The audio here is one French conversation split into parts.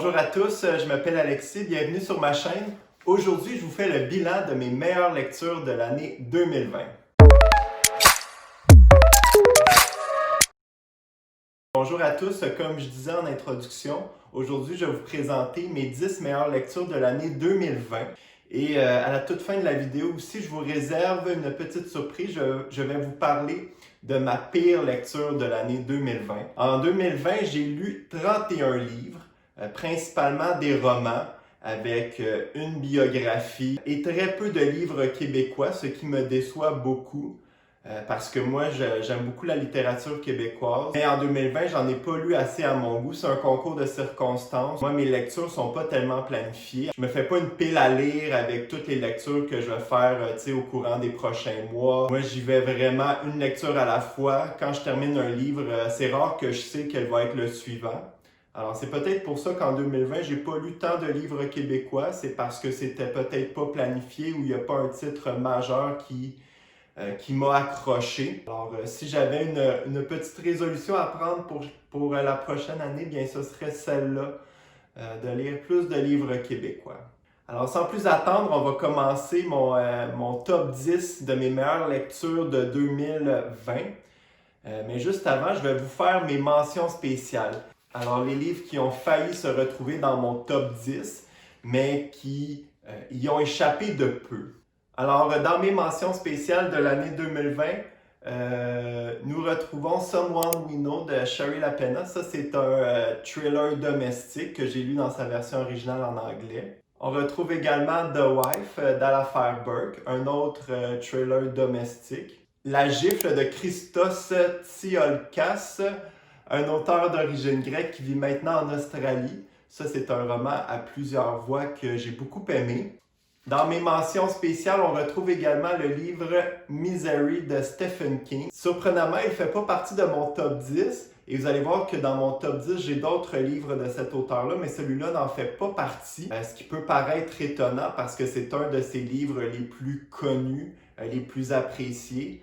Bonjour à tous, je m'appelle Alexis, bienvenue sur ma chaîne. Aujourd'hui, je vous fais le bilan de mes meilleures lectures de l'année 2020. Bonjour à tous, comme je disais en introduction, aujourd'hui je vais vous présenter mes 10 meilleures lectures de l'année 2020. Et à la toute fin de la vidéo aussi, je vous réserve une petite surprise. Je vais vous parler de ma pire lecture de l'année 2020. En 2020, j'ai lu 31 livres, principalement des romans avec une biographie et très peu de livres québécois, ce qui me déçoit beaucoup. Parce que moi, j'aime beaucoup la littérature québécoise. Mais en 2020, j'en ai pas lu assez à mon goût. C'est un concours de circonstances. Moi, mes lectures sont pas tellement planifiées. Je me fais pas une pile à lire avec toutes les lectures que je vais faire au courant des prochains mois. Moi, j'y vais vraiment une lecture à la fois. Quand je termine un livre, c'est rare que je sais quel va être le suivant. Alors, c'est peut-être pour ça qu'en 2020, j'ai pas lu tant de livres québécois. C'est parce que c'était peut-être pas planifié ou il n'y a pas un titre majeur qui m'a accroché. Alors, si j'avais une petite résolution à prendre pour la prochaine année, bien, ce serait celle-là, de lire plus de livres québécois. Alors, sans plus attendre, on va commencer mon top 10 de mes meilleures lectures de 2020. Mais juste avant, je vais vous faire mes mentions spéciales. Alors, les livres qui ont failli se retrouver dans mon top 10, mais qui y ont échappé de peu. Alors, dans mes mentions spéciales de l'année 2020, nous retrouvons Someone We Know de Shari LaPena. Ça, c'est un thriller domestique que j'ai lu dans sa version originale en anglais. On retrouve également The Wife d'Ala Fairburk, un autre thriller domestique. La gifle de Christos Tsiolkas, un auteur d'origine grecque qui vit maintenant en Australie. Ça, c'est un roman à plusieurs voix que j'ai beaucoup aimé. Dans mes mentions spéciales, on retrouve également le livre Misery de Stephen King. Surprenamment, il ne fait pas partie de mon top 10. Et vous allez voir que dans mon top 10, j'ai d'autres livres de cet auteur-là, mais celui-là n'en fait pas partie. Ce qui peut paraître étonnant parce que c'est un de ses livres les plus connus, les plus appréciés.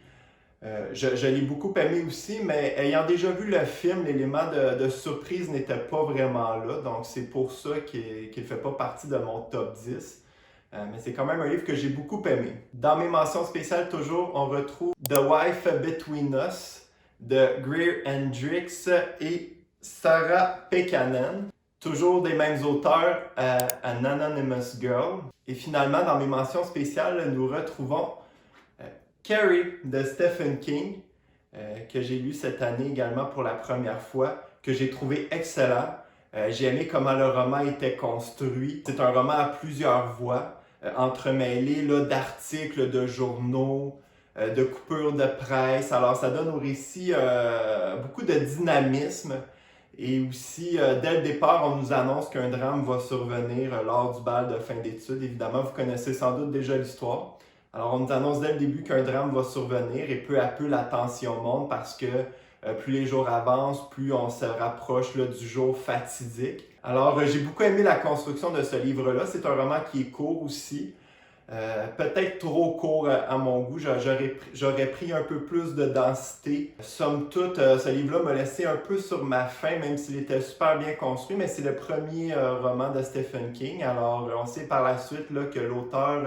Je l'ai beaucoup aimé aussi, mais ayant déjà vu le film, l'élément de surprise n'était pas vraiment là. Donc c'est pour ça qu'il ne fait pas partie de mon top 10. Mais c'est quand même un livre que j'ai beaucoup aimé. Dans mes mentions spéciales, toujours, on retrouve The Wife Between Us de Greer Hendricks et Sarah Pekkanen. Toujours des mêmes auteurs, An Anonymous Girl. Et finalement, dans mes mentions spéciales, nous retrouvons Carrie de Stephen King, que j'ai lu cette année également pour la première fois, que j'ai trouvé excellent. J'ai aimé comment le roman était construit. C'est un roman à plusieurs voix, entremêlé d'articles de journaux, de coupures de presse. Alors ça donne au récit beaucoup de dynamisme. Et aussi, dès le départ, on nous annonce qu'un drame va survenir lors du bal de fin d'études. Évidemment, vous connaissez sans doute déjà l'histoire. Alors, on nous annonce dès le début qu'un drame va survenir et peu à peu, la tension monte parce que plus les jours avancent, plus on se rapproche du jour fatidique. Alors, j'ai beaucoup aimé la construction de ce livre-là. C'est un roman qui est court aussi. Peut-être trop court à mon goût. J'aurais pris un peu plus de densité. Somme toute, ce livre-là m'a laissé un peu sur ma faim, même s'il était super bien construit, mais c'est le premier roman de Stephen King. Alors, on sait par la suite que l'auteur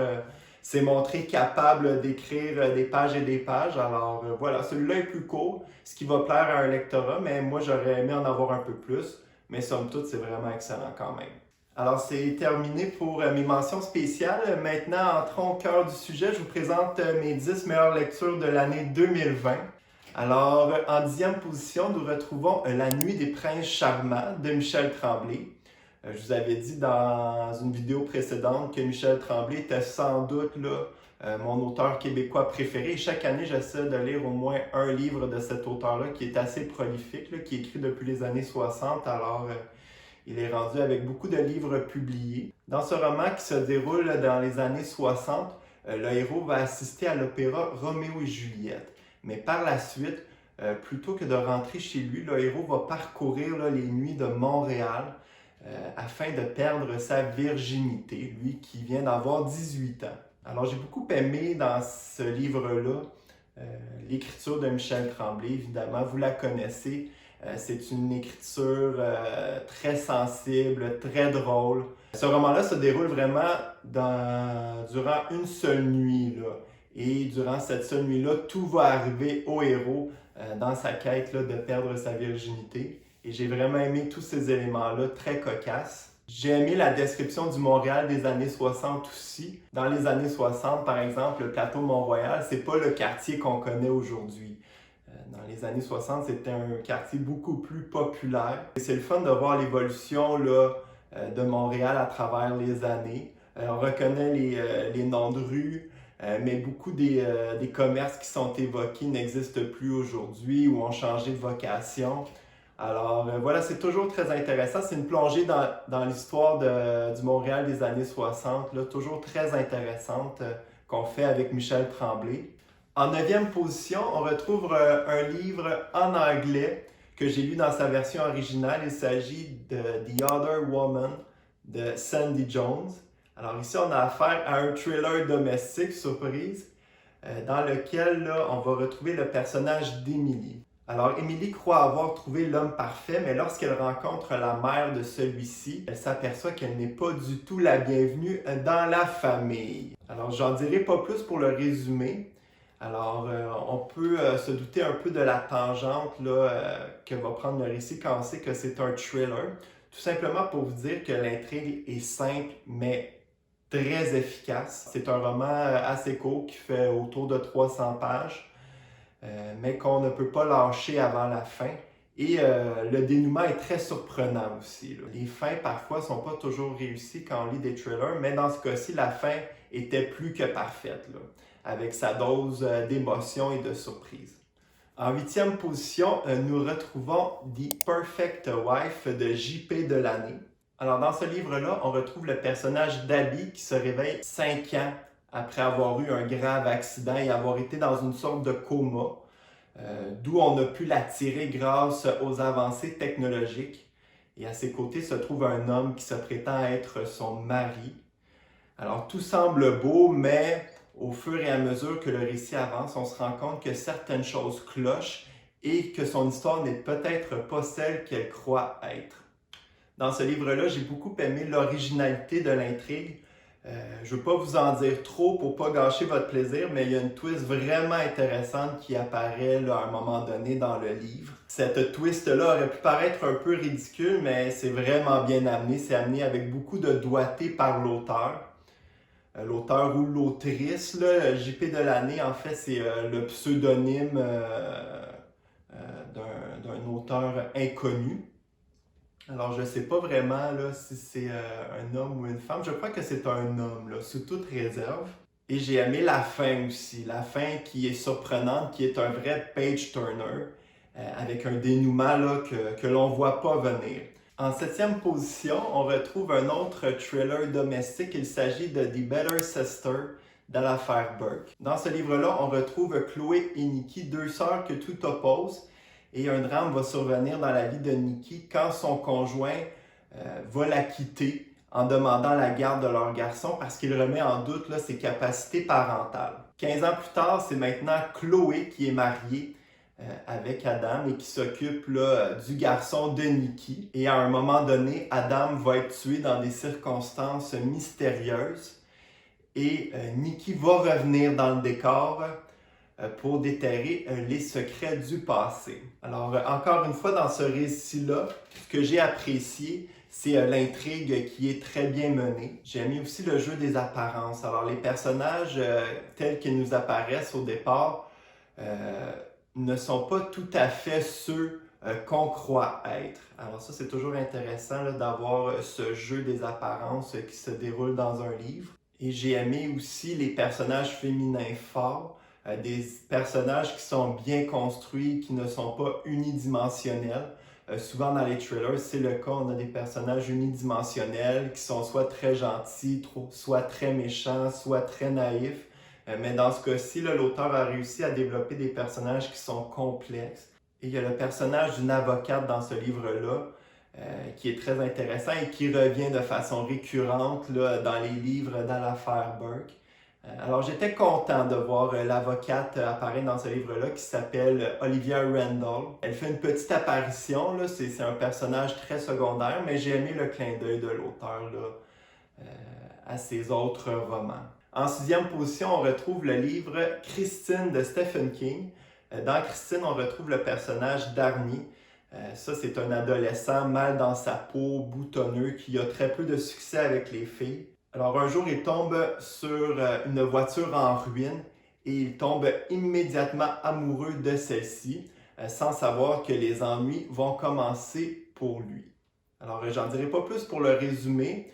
s'est montré capable d'écrire des pages et des pages. Alors voilà, celui-là est plus court, ce qui va plaire à un lectorat, mais moi j'aurais aimé en avoir un peu plus. Mais somme toute, c'est vraiment excellent quand même. Alors, c'est terminé pour mes mentions spéciales. Maintenant, entrons au cœur du sujet. Je vous présente mes 10 meilleures lectures de l'année 2020. Alors, en 10e position, nous retrouvons La Nuit des princes charmants de Michel Tremblay. Je vous avais dit dans une vidéo précédente que Michel Tremblay était sans doute mon auteur québécois préféré. Chaque année, j'essaie de lire au moins un livre de cet auteur-là qui est assez prolifique, qui est écrit depuis les années 60. Alors, il est rendu avec beaucoup de livres publiés. Dans ce roman qui se déroule dans les années 60, le héros va assister à l'opéra Roméo et Juliette. Mais par la suite, plutôt que de rentrer chez lui, le héros va parcourir les nuits de Montréal afin de perdre sa virginité, lui qui vient d'avoir 18 ans. Alors j'ai beaucoup aimé dans ce livre-là l'écriture de Michel Tremblay, évidemment, vous la connaissez. C'est une écriture très sensible, très drôle. Ce roman-là se déroule vraiment durant une seule nuit, là. Et durant cette seule nuit-là, tout va arriver au héros dans sa quête là, de perdre sa virginité. Et j'ai vraiment aimé tous ces éléments-là, très cocasses. J'ai aimé la description du Montréal des années 60 aussi. Dans les années 60, par exemple, le plateau Mont-Royal, c'est pas le quartier qu'on connaît aujourd'hui. Dans les années 60, c'était un quartier beaucoup plus populaire. Et c'est le fun de voir l'évolution là, de Montréal à travers les années. On reconnaît les noms de rues, mais beaucoup des commerces qui sont évoqués n'existent plus aujourd'hui ou ont changé de vocation. Alors voilà, c'est toujours très intéressant. C'est une plongée dans l'histoire du Montréal des années 60, là, toujours très intéressante qu'on fait avec Michel Tremblay. En 9e position, on retrouve un livre en anglais que j'ai lu dans sa version originale. Il s'agit de The Other Woman de Sandy Jones. Alors ici, on a affaire à un thriller domestique, surprise, dans lequel là, on va retrouver le personnage d'Emily. Alors, Emily croit avoir trouvé l'homme parfait, mais lorsqu'elle rencontre la mère de celui-ci, elle s'aperçoit qu'elle n'est pas du tout la bienvenue dans la famille. Alors, j'en dirai pas plus pour le résumé. Alors, on peut se douter un peu de la tangente là, que va prendre le récit quand on sait que c'est un thriller. Tout simplement pour vous dire que l'intrigue est simple, mais très efficace. C'est un roman assez court qui fait autour de 300 pages. Mais qu'on ne peut pas lâcher avant la fin. Et le dénouement est très surprenant aussi, là. Les fins, parfois, ne sont pas toujours réussies quand on lit des thrillers, mais dans ce cas-ci, la fin était plus que parfaite, là, avec sa dose d'émotion et de surprise. En 8e position, nous retrouvons The Perfect Wife de J.P. Delaney. Alors, dans ce livre-là, on retrouve le personnage d'Abby qui se réveille 5 ans après avoir eu un grave accident et avoir été dans une sorte de coma, d'où on a pu la tirer grâce aux avancées technologiques. Et à ses côtés se trouve un homme qui se prétend être son mari. Alors tout semble beau, mais au fur et à mesure que le récit avance, on se rend compte que certaines choses clochent et que son histoire n'est peut-être pas celle qu'elle croit être. Dans ce livre-là, j'ai beaucoup aimé l'originalité de l'intrigue. Je ne veux pas vous en dire trop pour ne pas gâcher votre plaisir, mais il y a une twist vraiment intéressante qui apparaît là, à un moment donné dans le livre. Cette twist-là aurait pu paraître un peu ridicule, mais c'est vraiment bien amené. C'est amené avec beaucoup de doigté par l'auteur. L'auteur ou l'autrice, là, J.P. Delaney, en fait, c'est le pseudonyme d'un auteur inconnu. Alors, je ne sais pas vraiment là, si c'est un homme ou une femme. Je crois que c'est un homme, là, sous toute réserve. Et j'ai aimé la fin aussi. La fin qui est surprenante, qui est un vrai page-turner, avec un dénouement là, que l'on ne voit pas venir. En 7e position, on retrouve un autre thriller domestique. Il s'agit de The Better Sister de l'affaire Burke. Dans ce livre-là, on retrouve Chloé et Nikki, deux sœurs que tout oppose. Et un drame va survenir dans la vie de Nikki quand son conjoint va la quitter en demandant la garde de leur garçon parce qu'il remet en doute là, ses capacités parentales. 15 ans plus tard, c'est maintenant Chloé qui est mariée avec Adam et qui s'occupe là, du garçon de Nikki. Et à un moment donné, Adam va être tué dans des circonstances mystérieuses et Nikki va revenir dans le décor pour déterrer les secrets du passé. Alors, encore une fois, dans ce récit-là, ce que j'ai apprécié, c'est l'intrigue qui est très bien menée. J'ai aimé aussi le jeu des apparences. Alors, les personnages tels qu'ils nous apparaissent au départ ne sont pas tout à fait ceux qu'on croit être. Alors ça, c'est toujours intéressant là, d'avoir ce jeu des apparences qui se déroule dans un livre. Et j'ai aimé aussi les personnages féminins forts. Des personnages qui sont bien construits, qui ne sont pas unidimensionnels. Souvent dans les thrillers, c'est le cas, on a des personnages unidimensionnels qui sont soit très gentils, soit très méchants, soit très naïfs. Mais dans ce cas-ci, l'auteur a réussi à développer des personnages qui sont complexes. Et il y a le personnage d'une avocate dans ce livre-là, qui est très intéressant et qui revient de façon récurrente là, dans les livres dans l'affaire Burke. Alors j'étais content de voir l'avocate apparaître dans ce livre-là qui s'appelle Olivia Randall. Elle fait une petite apparition, là, c'est un personnage très secondaire, mais j'ai aimé le clin d'œil de l'auteur à ses autres romans. En sixième position, on retrouve le livre Christine de Stephen King. Dans Christine, on retrouve le personnage d'Arnie. Ça, c'est un adolescent mal dans sa peau, boutonneux, qui a très peu de succès avec les filles. Alors un jour, il tombe sur une voiture en ruine et il tombe immédiatement amoureux de celle-ci, sans savoir que les ennuis vont commencer pour lui. Alors j'en dirai pas plus pour le résumé,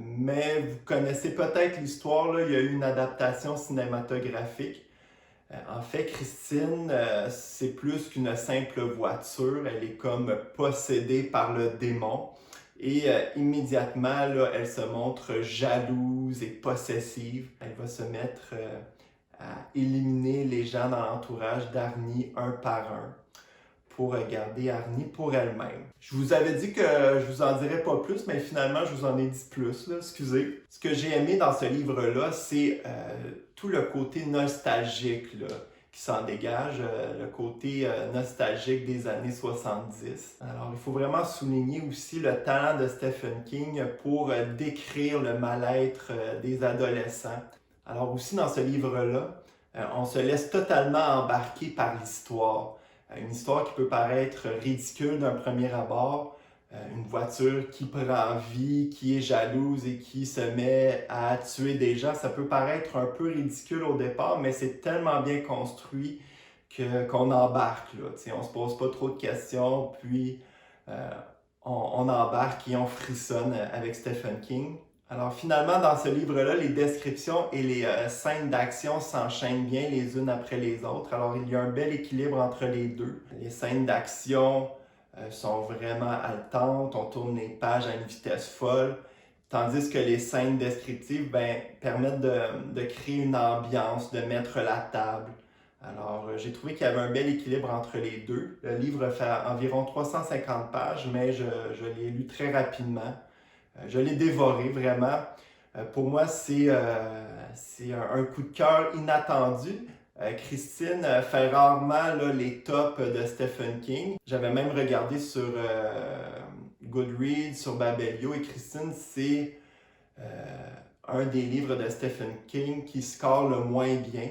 mais vous connaissez peut-être l'histoire, là, il y a eu une adaptation cinématographique. En fait, Christine, c'est plus qu'une simple voiture, elle est comme possédée par le démon. Et immédiatement, là, elle se montre jalouse et possessive. Elle va se mettre à éliminer les gens dans l'entourage d'Arnie un par un pour garder Arnie pour elle-même. Je vous avais dit que je vous en dirais pas plus, mais finalement, je vous en ai dit plus, là, excusez. Ce que j'ai aimé dans ce livre-là, c'est tout le côté nostalgique là, qui s'en dégage, le côté nostalgique des années 70. Alors, il faut vraiment souligner aussi le talent de Stephen King pour décrire le mal-être des adolescents. Alors aussi, dans ce livre-là, on se laisse totalement embarquer par l'histoire. Une histoire qui peut paraître ridicule d'un premier abord, une voiture qui prend vie, qui est jalouse et qui se met à tuer des gens, ça peut paraître un peu ridicule au départ, mais c'est tellement bien construit qu'on embarque. Là. On ne se pose pas trop de questions, puis on embarque et on frissonne avec Stephen King. Alors finalement, dans ce livre-là, les descriptions et les scènes d'action s'enchaînent bien les unes après les autres. Alors il y a un bel équilibre entre les deux. Les scènes d'action sont vraiment haletantes, on tourne les pages à une vitesse folle, tandis que les scènes descriptives permettent de créer une ambiance, de mettre la table. Alors j'ai trouvé qu'il y avait un bel équilibre entre les deux. Le livre fait environ 350 pages, mais je l'ai lu très rapidement. Je l'ai dévoré vraiment. Pour moi, c'est un coup de cœur inattendu. Christine fait rarement là, les tops de Stephen King. J'avais même regardé sur Goodreads, sur Babelio, et Christine, c'est un des livres de Stephen King qui score le moins bien.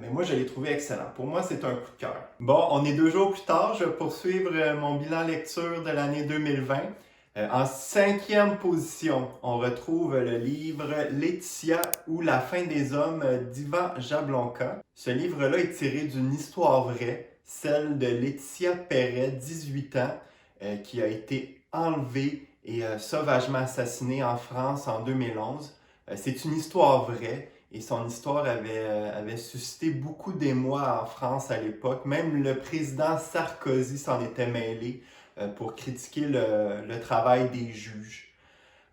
Mais moi, je l'ai trouvé excellent. Pour moi, c'est un coup de cœur. Bon, on est 2 jours plus tard. Je vais poursuivre mon bilan lecture de l'année 2020. En cinquième position, on retrouve le livre Laetitia ou La fin des hommes d'Ivan Jablonka. Ce livre-là est tiré d'une histoire vraie, celle de Laetitia Perret, 18 ans, qui a été enlevée et sauvagement assassinée en France en 2011. C'est une histoire vraie et son histoire avait suscité beaucoup d'émoi en France à l'époque. Même le président Sarkozy s'en était mêlé pour critiquer le travail des juges.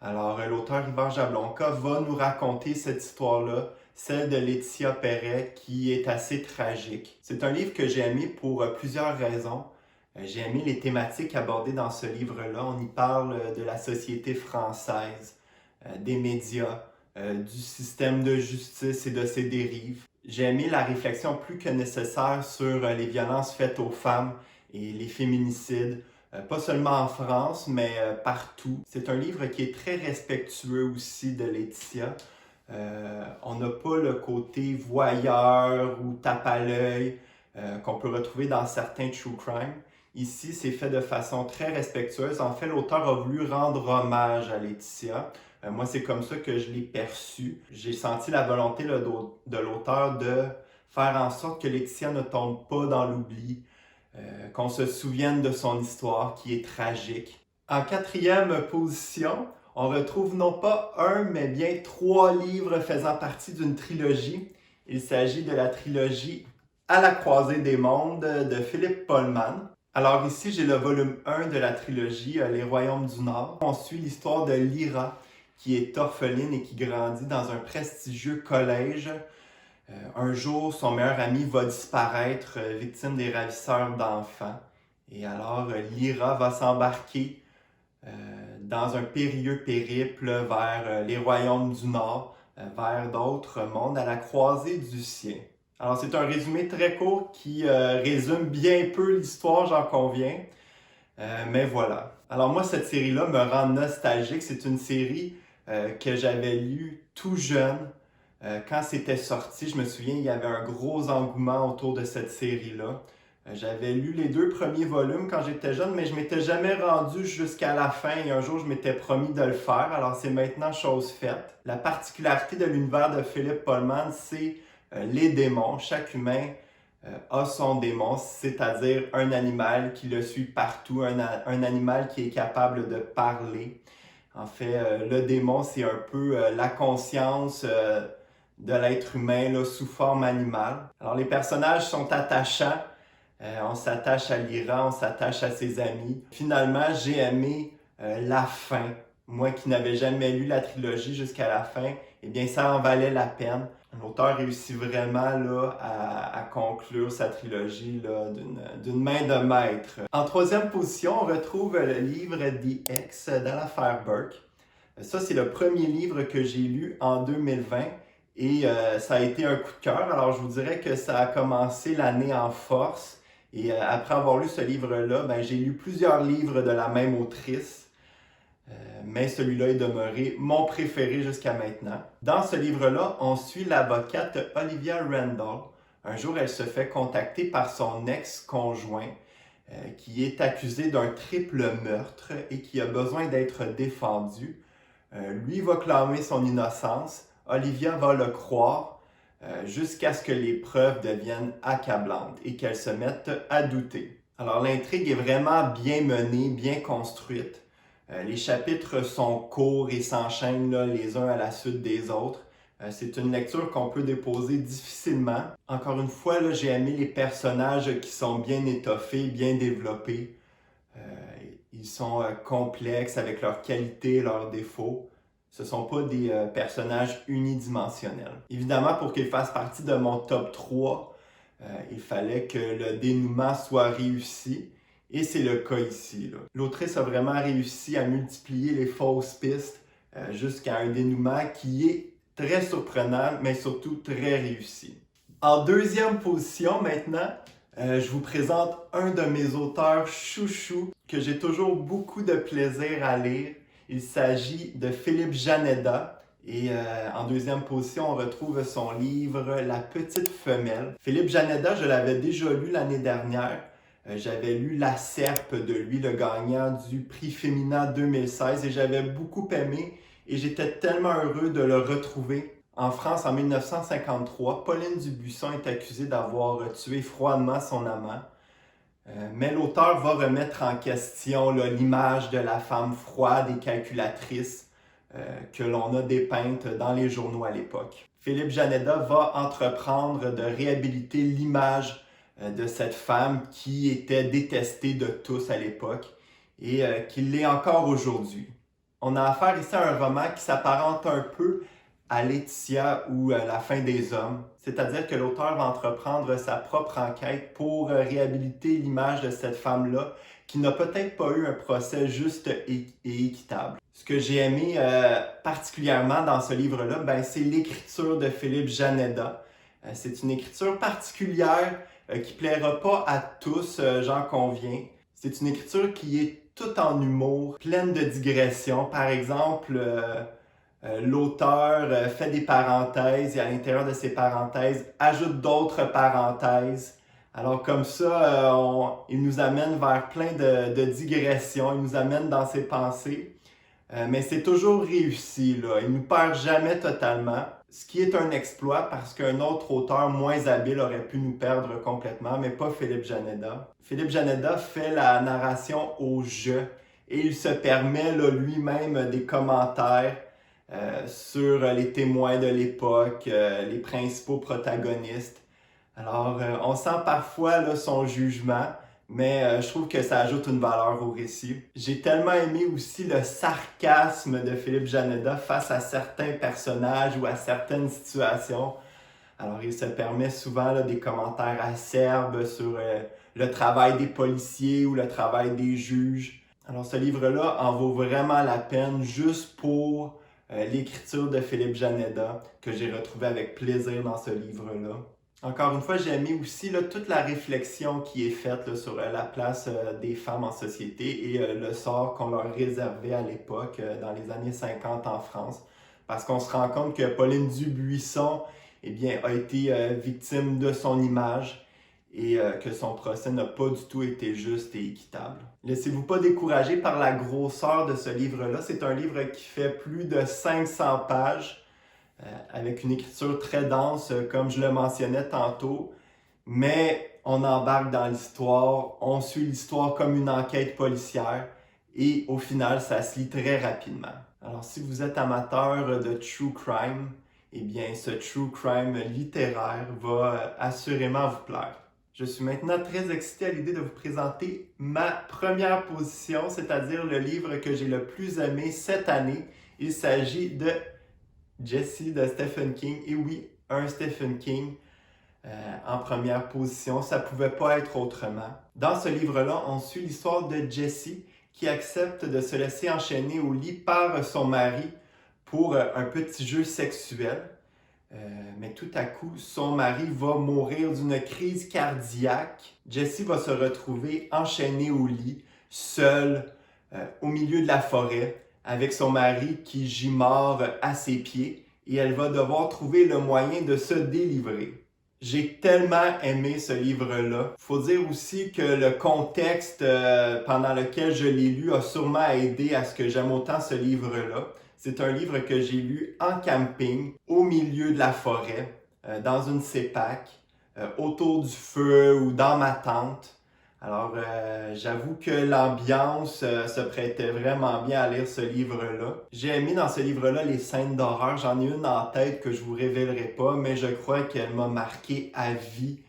Alors, l'auteur Ivan Jablonka va nous raconter cette histoire-là, celle de Laetitia Perret, qui est assez tragique. C'est un livre que j'ai aimé pour plusieurs raisons. J'ai aimé les thématiques abordées dans ce livre-là. On y parle de la société française, des médias, du système de justice et de ses dérives. J'ai aimé la réflexion plus que nécessaire sur les violences faites aux femmes et les féminicides, pas seulement en France, mais partout. C'est un livre qui est très respectueux aussi de Laetitia. On n'a pas le côté voyeur ou tape à l'œil qu'on peut retrouver dans certains true crime. Ici, c'est fait de façon très respectueuse. En fait, l'auteur a voulu rendre hommage à Laetitia. Moi, c'est comme ça que je l'ai perçu. J'ai senti la volonté là, de l'auteur de faire en sorte que Laetitia ne tombe pas dans l'oubli, qu'on se souvienne de son histoire qui est tragique. En quatrième position, on retrouve non pas un, mais bien 3 livres faisant partie d'une trilogie. Il s'agit de la trilogie À la croisée des mondes de Philippe Pullman. Alors ici, j'ai le volume 1 de la trilogie Les Royaumes du Nord. On suit l'histoire de Lyra, qui est orpheline et qui grandit dans un prestigieux collège. Un jour, son meilleur ami va disparaître, victime des ravisseurs d'enfants. Et alors, Lyra va s'embarquer dans un périlleux périple vers les royaumes du Nord, vers d'autres mondes à la croisée du sien. Alors c'est un résumé très court qui résume bien peu l'histoire, j'en conviens. Mais voilà. Alors moi, cette série-là me rend nostalgique. C'est une série que j'avais lue tout jeune. Quand c'était sorti, je me souviens, il y avait un gros engouement autour de cette série-là. J'avais lu les 2 premiers volumes quand j'étais jeune, mais je m'étais jamais rendu jusqu'à la fin et un jour je m'étais promis de le faire, alors c'est maintenant chose faite. La particularité de l'univers de Philip Pullman, c'est les démons. Chaque humain a son démon, c'est-à-dire un animal qui le suit partout, un animal qui est capable de parler. En fait, le démon, c'est un peu la conscience de l'être humain là, sous forme animale. Alors les personnages sont attachants. On s'attache à Lyra, on s'attache à ses amis. Finalement, j'ai aimé la fin. Moi qui n'avais jamais lu la trilogie jusqu'à la fin, eh bien, ça en valait la peine. L'auteur réussit vraiment là, à conclure sa trilogie là, d'une main de maître. En 3e position, on retrouve le livre The Ex de l'affaire Burke. Ça, c'est le premier livre que j'ai lu en 2020 et ça a été un coup de cœur. Alors, je vous dirais que ça a commencé l'année en force. Et après avoir lu ce livre-là, ben, j'ai lu plusieurs livres de la même autrice, mais celui-là est demeuré mon préféré jusqu'à maintenant. Dans ce livre-là, on suit l'avocate Olivia Randall. Un jour, elle se fait contacter par son ex-conjoint qui est accusé d'un triple meurtre et qui a besoin d'être défendu. Lui va clamer son innocence, Olivia va le croire, jusqu'à ce que les preuves deviennent accablantes et qu'elles se mettent à douter. Alors l'intrigue est vraiment bien menée, bien construite. Les chapitres sont courts et s'enchaînent là, les uns à la suite des autres. C'est une lecture qu'on peut déposer difficilement. Encore une fois, là, j'ai aimé les personnages qui sont bien étoffés, bien développés. Ils sont complexes avec leurs qualités, leurs défauts. Ce ne sont pas des personnages unidimensionnels. Évidemment, pour qu'ils fassent partie de mon top 3, il fallait que le dénouement soit réussi. Et c'est le cas ici. L'autrice a vraiment réussi à multiplier les fausses pistes jusqu'à un dénouement qui est très surprenant, mais surtout très réussi. En 2e position maintenant, je vous présente un de mes auteurs chouchous que j'ai toujours beaucoup de plaisir à lire. Il s'agit de Philippe Janeda. Et en 2e position, on retrouve son livre La petite femelle. Philippe Janeda, je l'avais déjà lu l'année dernière. J'avais lu La Serpe de lui, le gagnant du prix Féminin 2016, et j'avais beaucoup aimé. Et j'étais tellement heureux de le retrouver. En France, en 1953, Pauline Dubuisson est accusée d'avoir tué froidement son amant. Mais l'auteur va remettre en question l'image de la femme froide et calculatrice que l'on a dépeinte dans les journaux à l'époque. Philippe Janeda va entreprendre de réhabiliter l'image de cette femme qui était détestée de tous à l'époque et qui l'est encore aujourd'hui. On a affaire ici à un roman qui s'apparente un peu à Laetitia ou La fin des hommes, c'est-à-dire que l'auteur va entreprendre sa propre enquête pour réhabiliter l'image de cette femme-là qui n'a peut-être pas eu un procès juste et équitable. Ce que j'ai aimé particulièrement dans ce livre-là, ben, c'est l'écriture de Philippe Janeda. C'est une écriture particulière qui plaira pas à tous, j'en conviens. C'est une écriture qui est toute en humour, pleine de digressions. Par exemple, l'auteur fait des parenthèses et à l'intérieur de ces parenthèses ajoute d'autres parenthèses. Alors comme ça, il nous amène vers plein de digressions, il nous amène dans ses pensées. Mais c'est toujours réussi, là. Il ne nous perd jamais totalement. Ce qui est un exploit parce qu'un autre auteur moins habile aurait pu nous perdre complètement, mais pas Philippe Janeda. Philippe Janeda fait la narration au jeu et il se permet là, lui-même des commentaires sur les témoins de l'époque, les principaux protagonistes. Alors, on sent parfois là, son jugement, mais je trouve que ça ajoute une valeur au récit. J'ai tellement aimé aussi le sarcasme de Philippe Janeda face à certains personnages ou à certaines situations. Alors, il se permet souvent là, des commentaires acerbes sur le travail des policiers ou le travail des juges. Alors, ce livre-là en vaut vraiment la peine juste pour l'écriture de Philippe Janeda, que j'ai retrouvé avec plaisir dans ce livre-là. Encore une fois, j'ai aimé aussi là, toute la réflexion qui est faite là, sur la place des femmes en société et le sort qu'on leur réservait à l'époque, dans les années 50 en France. Parce qu'on se rend compte que Pauline Dubuisson eh bien, a été victime de son image et que son procès n'a pas du tout été juste et équitable. Laissez-vous pas décourager par la grosseur de ce livre-là. C'est un livre qui fait plus de 500 pages. Avec une écriture très dense, comme je le mentionnais tantôt, mais on embarque dans l'histoire, on suit l'histoire comme une enquête policière et au final, ça se lit très rapidement. Alors, si vous êtes amateur de true crime, eh bien, ce true crime littéraire va assurément vous plaire. Je suis maintenant très excité à l'idée de vous présenter ma première position, c'est-à-dire le livre que j'ai le plus aimé cette année. Il s'agit de Jessie de Stephen King. Et oui, un Stephen King en première position. Ça ne pouvait pas être autrement. Dans ce livre-là, on suit l'histoire de Jessie qui accepte de se laisser enchaîner au lit par son mari pour un petit jeu sexuel. Mais tout à coup, son mari va mourir d'une crise cardiaque. Jessie va se retrouver enchaînée au lit, seule, au milieu de la forêt, avec son mari qui gît mort à ses pieds, et elle va devoir trouver le moyen de se délivrer. J'ai tellement aimé ce livre-là. Il faut dire aussi que le contexte pendant lequel je l'ai lu a sûrement aidé à ce que j'aime autant ce livre-là. C'est un livre que j'ai lu en camping, au milieu de la forêt, dans une sépac, autour du feu ou dans ma tente. Alors, j'avoue que l'ambiance se prêtait vraiment bien à lire ce livre-là. J'ai aimé dans ce livre-là les scènes d'horreur. J'en ai une en tête que je vous révélerai pas, mais je crois qu'elle m'a marqué à vie.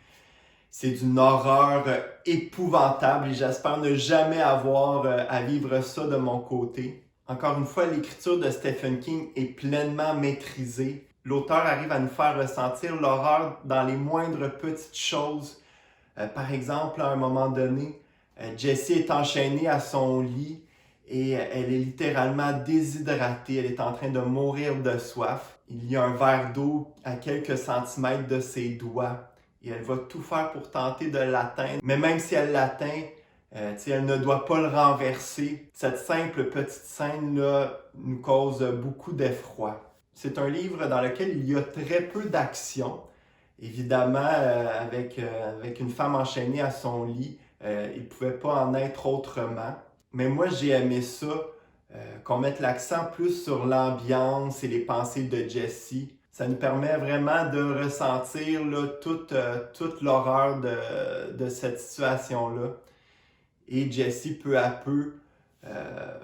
C'est d'une horreur épouvantable et j'espère ne jamais avoir à vivre ça de mon côté. Encore une fois, l'écriture de Stephen King est pleinement maîtrisée. L'auteur arrive à nous faire ressentir l'horreur dans les moindres petites choses. Par exemple, à un moment donné, Jessie est enchaînée à son lit et elle est littéralement déshydratée. Elle est en train de mourir de soif. Il y a un verre d'eau à quelques centimètres de ses doigts et elle va tout faire pour tenter de l'atteindre. Mais même si elle l'atteint, elle ne doit pas le renverser. Cette simple petite scène-là nous cause beaucoup d'effroi. C'est un livre dans lequel il y a très peu d'action. Évidemment, avec une femme enchaînée à son lit, il ne pouvait pas en être autrement. Mais moi, j'ai aimé ça, qu'on mette l'accent plus sur l'ambiance et les pensées de Jessie. Ça nous permet vraiment de ressentir là, toute l'horreur de cette situation-là. Et Jessie, peu à peu,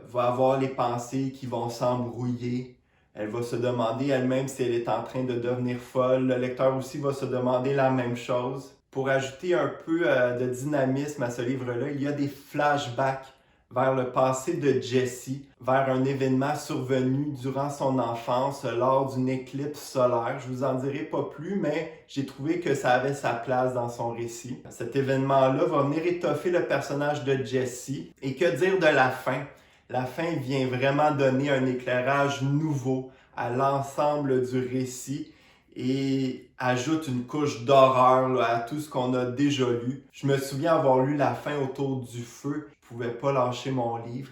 va avoir les pensées qui vont s'embrouiller. Elle va se demander elle-même si elle est en train de devenir folle. Le lecteur aussi va se demander la même chose. Pour ajouter un peu de dynamisme à ce livre-là, il y a des flashbacks vers le passé de Jessie, vers un événement survenu durant son enfance lors d'une éclipse solaire. Je vous en dirai pas plus, mais j'ai trouvé que ça avait sa place dans son récit. Cet événement-là va venir étoffer le personnage de Jessie. Et que dire de la fin? La fin vient vraiment donner un éclairage nouveau à l'ensemble du récit et ajoute une couche d'horreur là, à tout ce qu'on a déjà lu. Je me souviens avoir lu la fin autour du feu. Je ne pouvais pas lâcher mon livre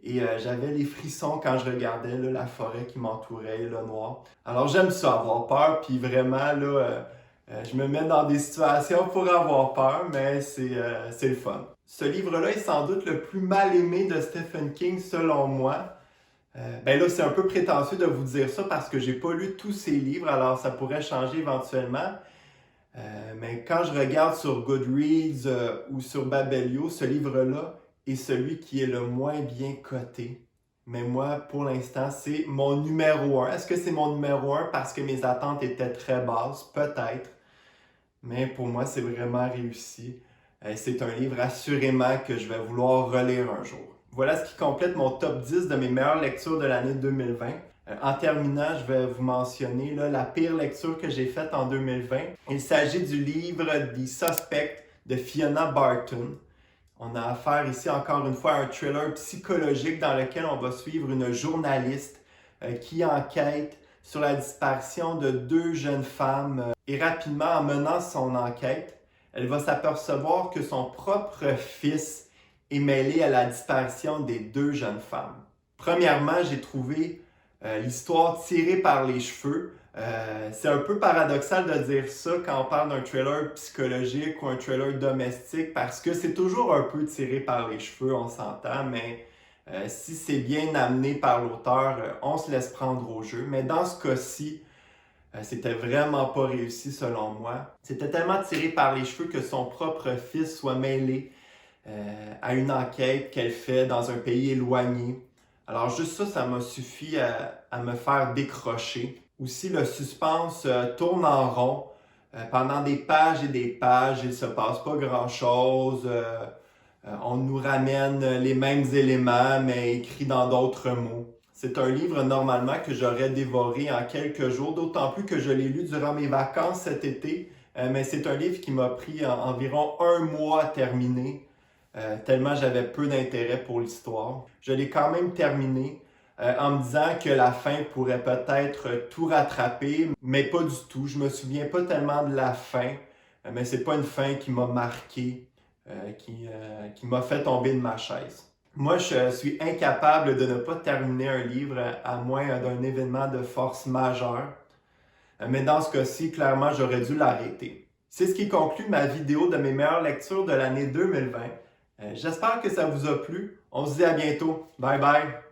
et j'avais les frissons quand je regardais là, la forêt qui m'entourait, le noir. Alors j'aime ça, avoir peur, puis vraiment là, je me mets dans des situations pour avoir peur, mais c'est le fun. Ce livre-là est sans doute le plus mal aimé de Stephen King selon moi. Ben là, c'est un peu prétentieux de vous dire ça parce que j'ai pas lu tous ses livres, alors ça pourrait changer éventuellement. Mais quand je regarde sur Goodreads ou sur Babelio, ce livre-là est celui qui est le moins bien coté. Mais moi, pour l'instant, c'est mon numéro 1. Est-ce que c'est mon numéro 1 parce que mes attentes étaient très basses? Peut-être. Mais pour moi, c'est vraiment réussi. C'est un livre assurément que je vais vouloir relire un jour. Voilà ce qui complète mon top 10 de mes meilleures lectures de l'année 2020. En terminant, je vais vous mentionner là, la pire lecture que j'ai faite en 2020. Il s'agit du livre The Suspect de Fiona Barton. On a affaire ici encore une fois à un thriller psychologique dans lequel on va suivre une journaliste qui enquête sur la disparition de deux jeunes femmes. Et rapidement, en menant son enquête, elle va s'apercevoir que son propre fils est mêlé à la disparition des deux jeunes femmes. Premièrement, j'ai trouvé l'histoire tirée par les cheveux. C'est un peu paradoxal de dire ça quand on parle d'un thriller psychologique ou un thriller domestique parce que c'est toujours un peu tiré par les cheveux, on s'entend, mais si c'est bien amené par l'auteur, on se laisse prendre au jeu. Mais dans ce cas-ci, c'était vraiment pas réussi selon moi. C'était tellement tiré par les cheveux que son propre fils soit mêlé à une enquête qu'elle fait dans un pays éloigné. Alors juste ça, ça m'a suffi à me faire décrocher. Aussi, le suspense tourne en rond. Pendant des pages et des pages, il ne se passe pas grand-chose. On nous ramène les mêmes éléments, mais écrits dans d'autres mots. C'est un livre normalement que j'aurais dévoré en quelques jours, d'autant plus que je l'ai lu durant mes vacances cet été. Mais c'est un livre qui m'a pris environ un mois à terminer, tellement j'avais peu d'intérêt pour l'histoire. Je l'ai quand même terminé en me disant que la fin pourrait peut-être tout rattraper, mais pas du tout. Je me souviens pas tellement de la fin, mais c'est pas une fin qui m'a marqué, qui m'a fait tomber de ma chaise. Moi, je suis incapable de ne pas terminer un livre à moins d'un événement de force majeure. Mais dans ce cas-ci, clairement, j'aurais dû l'arrêter. C'est ce qui conclut ma vidéo de mes meilleures lectures de l'année 2020. J'espère que ça vous a plu. On se dit à bientôt. Bye bye!